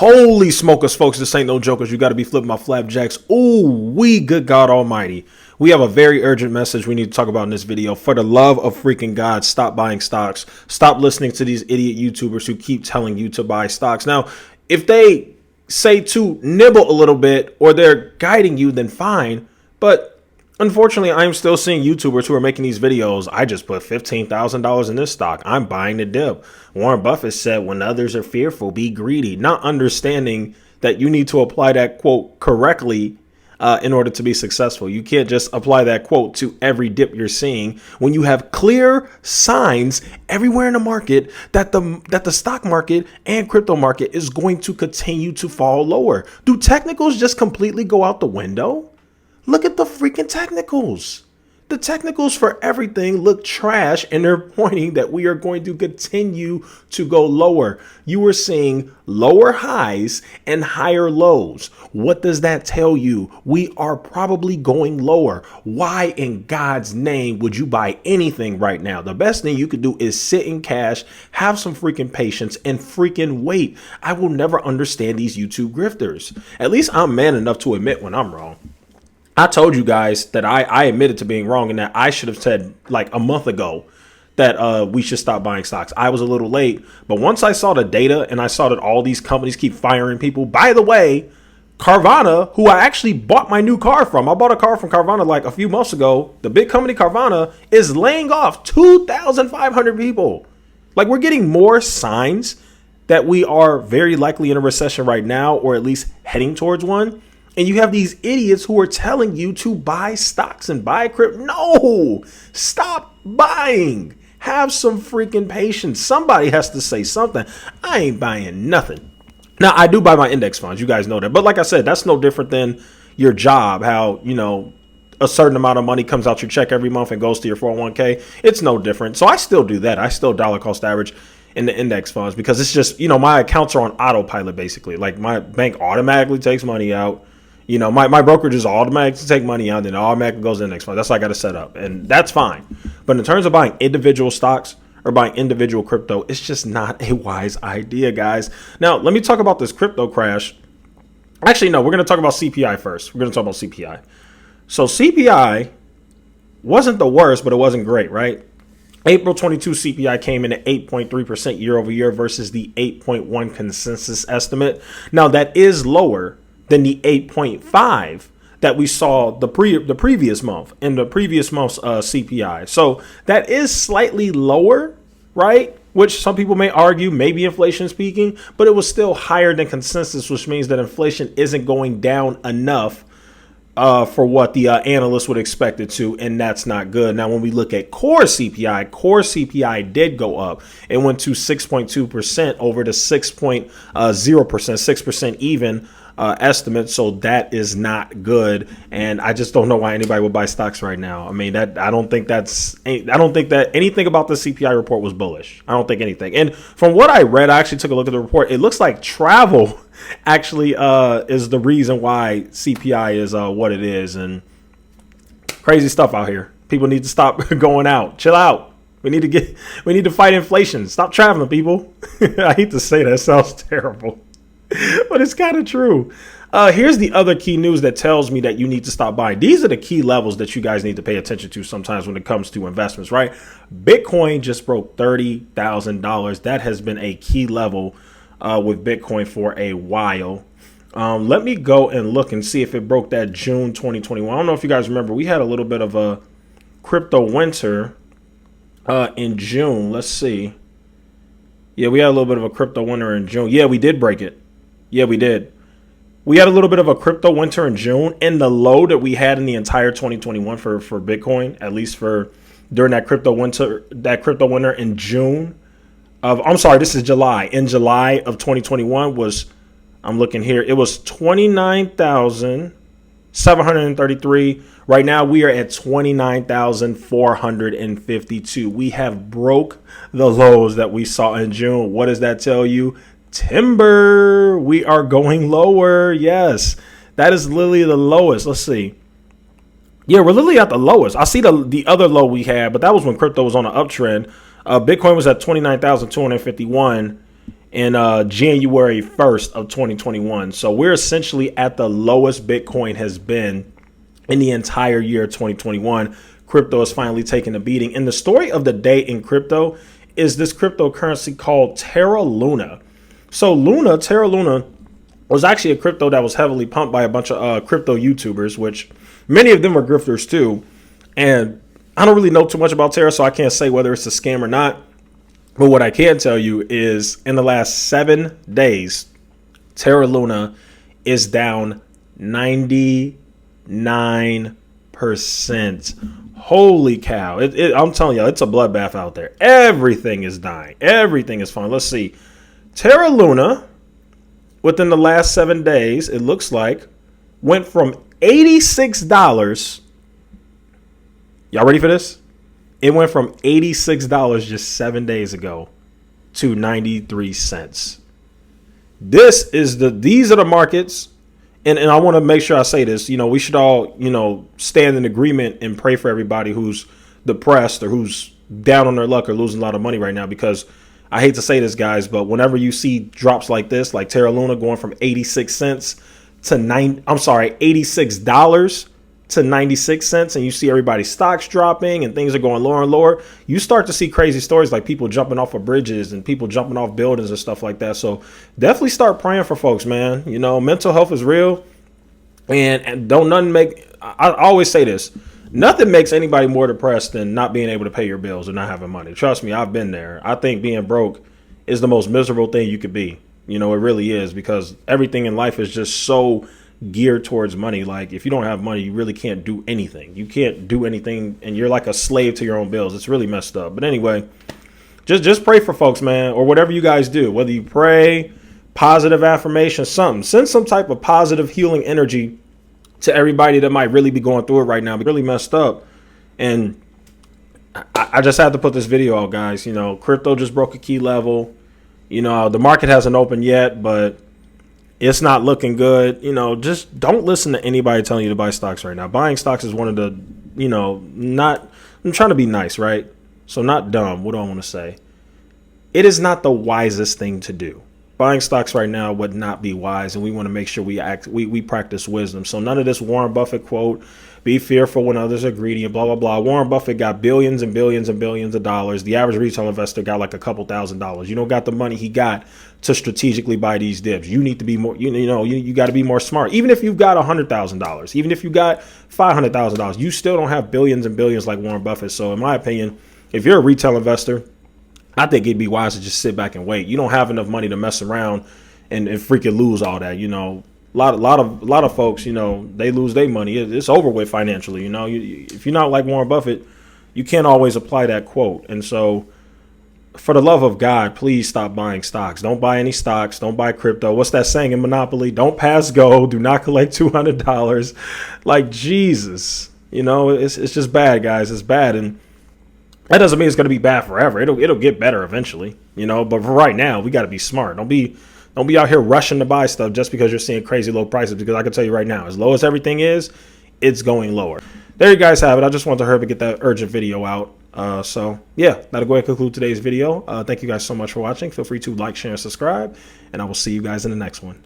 Holy smokers, folks, this ain't no jokers. You got to be flipping my flapjacks. Ooh, we good God almighty. We have a very urgent message we need to talk about in this video. For the love of freaking God, stop buying stocks. Stop listening to these idiot YouTubers who keep telling you to buy stocks. Now, if they say to nibble a little bit or they're guiding you, then fine. But unfortunately, I'm still seeing YouTubers who are making these videos. I just put $15,000 in this stock. I'm buying the dip. Warren Buffett said, when others are fearful, be greedy. Not understanding that you need to apply that quote correctly in order to be successful. You can't just apply that quote to every dip you're seeing when you have clear signs everywhere in the market that the stock market and crypto market is going to continue to fall lower. Do technicals just completely go out the window? Look at the freaking technicals. The technicals for everything look trash, and they're pointing that we are going to continue to go lower. You are seeing lower highs and higher lows. What does that tell you? We are probably going lower. Why in God's name would you buy anything right now? The best thing you could do is sit in cash, have some freaking patience, and freaking wait. I will never understand these YouTube grifters. At least I'm man enough to admit when I'm wrong. I told you guys that I admitted to being wrong and that I should have said like a month ago that we should stop buying stocks. I was a little late, but once I saw the data and I saw that all these companies keep firing people. By the way, Carvana, who I actually bought my new car from, I bought a car from Carvana like a few months ago. The big company Carvana is laying off 2,500 people. Like, we're getting more signs that we are very likely in a recession right now, or at least heading towards one. And you have these idiots who are telling you to buy stocks and buy crypto. No, stop buying. Have some freaking patience. Somebody has to say something. I ain't buying nothing. Now, I do buy my index funds. You guys know that. But like I said, that's no different than your job. How, you know, a certain amount of money comes out your check every month and goes to your 401k. It's no different. So I still do that. I still dollar cost average in the index funds because it's just, you know, my accounts are on autopilot, basically. Like, my bank automatically takes money out. You know, my brokerage is automatic to take money out, and it automatically goes to the next fund. That's how I got to set up, and that's fine. But in terms of buying individual stocks or buying individual crypto, it's just not a wise idea, guys. Now, let me talk about this crypto crash. Actually, no, we're going to talk about CPI first. We're going to talk about CPI. So CPI wasn't the worst, but it wasn't great, right? April 22 CPI came in at 8.3% year over year versus the 8.1 consensus estimate. Now, that is lower than the 8.5 that we saw the previous month in the previous month's CPI. So that is slightly lower, right? Which some people may argue, maybe inflation speaking, but it was still higher than consensus, which means that inflation isn't going down enough for what the analysts would expect it to, and that's not good. Now, when we look at core CPI did go up. It went to 6.2% over the 6.0%, 6% even estimate. So that is not good, and I just don't know why anybody would buy stocks right now. I mean, I don't think that anything about the CPI report was bullish. I don't think anything. And from what I read, I actually took a look at the report. It looks like travel actually is the reason why CPI is what it is, and crazy stuff out here. People need to stop going out. Chill out. We need to fight inflation. Stop traveling, people. I hate to say that. It sounds terrible, but it's kind of true. Here's the other key news that tells me that you need to stop buying. These are the key levels that you guys need to pay attention to sometimes when it comes to investments, right? Bitcoin just broke $30,000. That has been a key level with Bitcoin for a while. Let me go and look and see if it broke that June 2021. I don't know if you guys remember. We had a little bit of a crypto winter in June. Let's see. Yeah, we had a little bit of a crypto winter in June. Yeah, we did break it. Yeah, we did. We had a little bit of a crypto winter in June, and the low that we had in the entire 2021 for Bitcoin, at least for during that crypto winter in June of, I'm sorry, this is July. In July of 2021 was, I'm looking here, it was 29,733. Right now we are at 29,452. We have broke the lows that we saw in June. What does that tell you? Timber, we are going lower. Yes, that is literally the lowest. Let's see. Yeah, we're literally at the lowest. I see the other low we had, but that was when crypto was on an uptrend. Bitcoin was at 29,251, in January 1st of 2021. So we're essentially at the lowest Bitcoin has been in the entire year 2021. Crypto is finally taking a beating. And the story of the day in crypto is this cryptocurrency called Terra Luna. So Terra Luna was actually a crypto that was heavily pumped by a bunch of crypto YouTubers, which many of them are grifters too. And I don't really know too much about Terra, so I can't say whether it's a scam or not. But what I can tell you is in the last 7 days, Terra Luna is down 99%. Holy cow. I'm telling you, it's a bloodbath out there. Everything is dying. Everything is fine. Let's see. Terra Luna, within the last 7 days, it looks like, went from $86. Y'all ready for this? It went from $86 just 7 days ago to 93 cents. These are the markets. And I want to make sure I say this, we should all, stand in agreement and pray for everybody who's depressed or who's down on their luck or losing a lot of money right now, because I hate to say this, guys, but whenever you see drops like this, like Terra Luna going from 86 cents to $86 to 96 cents, and you see everybody's stocks dropping and things are going lower and lower, you start to see crazy stories like people jumping off of bridges and people jumping off buildings and stuff like that. So definitely start praying for folks, man. Mental health is real, and don't nothing make, I always say this, nothing makes anybody more depressed than not being able to pay your bills or not having money. Trust me, I've been there. I think being broke is the most miserable thing you could be. It really is, because everything in life is just so geared towards money. Like, if you don't have money, you really can't do anything. You can't do anything, and you're like a slave to your own bills. It's really messed up. But anyway, just pray for folks, man, or whatever you guys do. Whether you pray, positive affirmation, something. Send some type of positive healing energy to everybody that might really be going through it right now. But really messed up. And I just had to put this video out, guys. Crypto just broke a key level. The market hasn't opened yet, but it's not looking good. Just don't listen to anybody telling you to buy stocks right now. Buying stocks is one of the, I'm trying to be nice, right? So not dumb. What do I want to say? It is not the wisest thing to do. Buying stocks right now would not be wise, and we want to make sure we practice wisdom. So none of this Warren Buffett quote, be fearful when others are greedy and blah, blah, blah. Warren Buffett got billions and billions and billions of dollars. The average retail investor got like a couple $1,000s. You don't got the money he got to strategically buy these dips. You need to be more, you got to be more smart. Even if you've got $100,000, even if you got $500,000, you still don't have billions and billions like Warren Buffett. So in my opinion, if you're a retail investor, I think it'd be wise to just sit back and wait. You don't have enough money to mess around and freaking lose all that. A lot of folks, they lose their money. It's over with financially. If you're not like Warren Buffett, you can't always apply that quote. And so, for the love of God, please stop buying stocks. Don't buy any stocks. Don't buy crypto. What's that saying in Monopoly? Don't pass go. Do not collect $200. Like, Jesus, it's just bad, guys. It's bad, and that doesn't mean it's going to be bad forever. It'll get better eventually, But for right now, we got to be smart. Don't be out here rushing to buy stuff just because you're seeing crazy low prices. Because I can tell you right now, as low as everything is, it's going lower. There you guys have it. I just wanted to hurry up and get that urgent video out. So yeah, that'll go ahead and conclude today's video. Thank you guys so much for watching. Feel free to like, share, and subscribe, and I will see you guys in the next one.